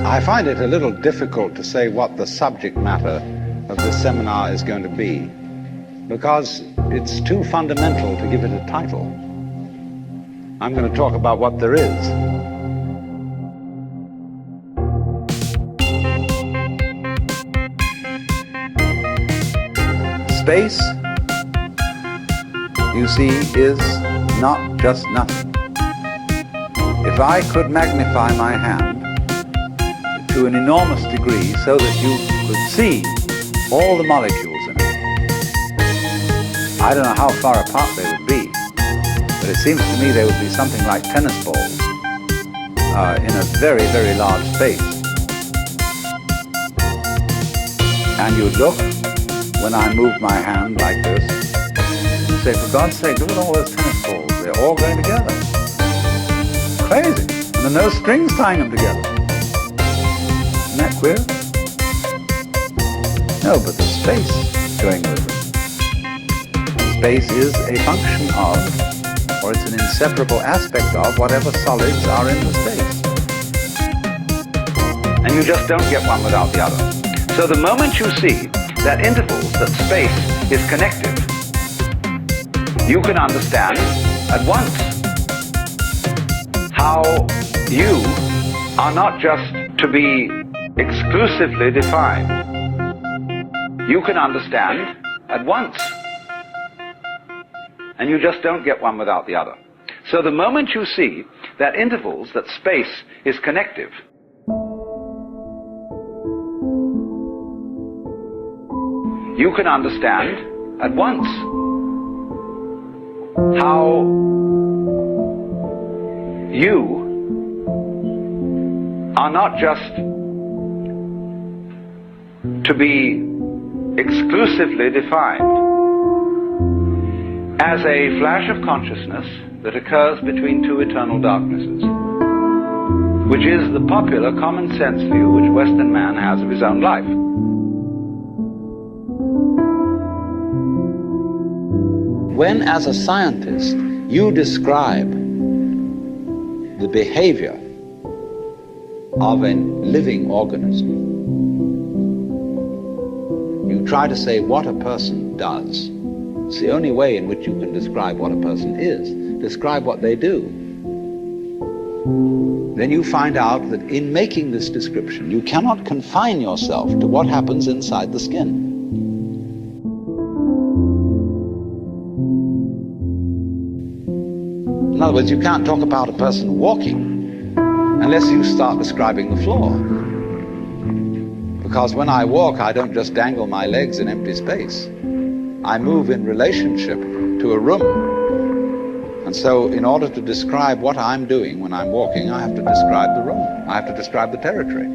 I find it a little difficult to say what the subject matter of this seminar is going to be, because it's too fundamental to give it a title. I'm going to talk about what there is. Space, you see, is not just nothing. If I could magnify my hand to an enormous degree so that you could see all the molecules in it, I don't know how far apart they would be, but it seems to me they would be something like tennis balls in a very, very large space. And you'd look, when I moved my hand like this, and say, for God's sake, look at all those tennis balls. They're all going together. Crazy. And there are no strings tying them together. Isn't that queer? No, but the space going with it. Space is a function of, or it's an inseparable aspect of, whatever solids are in the space. And you just don't get one without the other. So the moment you see that intervals, that space is connective, you can understand at once how you are not just to be exclusively defined. You can understand at once. And you just don't get one without the other. So the moment you see that intervals, that space is connective, you can understand at once how you are not just to be exclusively defined as a flash of consciousness that occurs between two eternal darknesses, which is the popular common sense view which Western man has of his own life. When, as a scientist, you describe the behavior of a living organism, you try to say what a person does. It's the only way in which you can describe what a person is. Describe what they do. Then you find out that in making this description, you cannot confine yourself to what happens inside the skin. In other words, you can't talk about a person walking unless you start describing the floor. Because when I walk, I don't just dangle my legs in empty space. I move in relationship to a room. And so in order to describe what I'm doing when I'm walking, I have to describe the room. I have to describe the territory.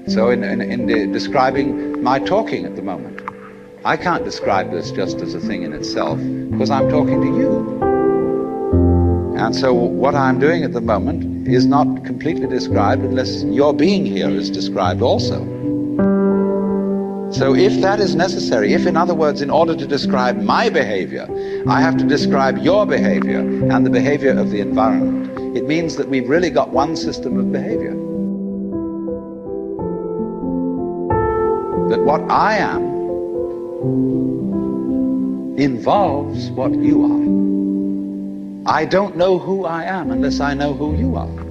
So in describing my talking at the moment, I can't describe this just as a thing in itself, because I'm talking to you. And so what I'm doing at the moment is not completely described unless your being here is described also. So if that is necessary, if, in other words, in order to describe my behavior, I have to describe your behavior and the behavior of the environment, it means that we've really got one system of behavior. That what I am involves what you are. I don't know who I am unless I know who you are.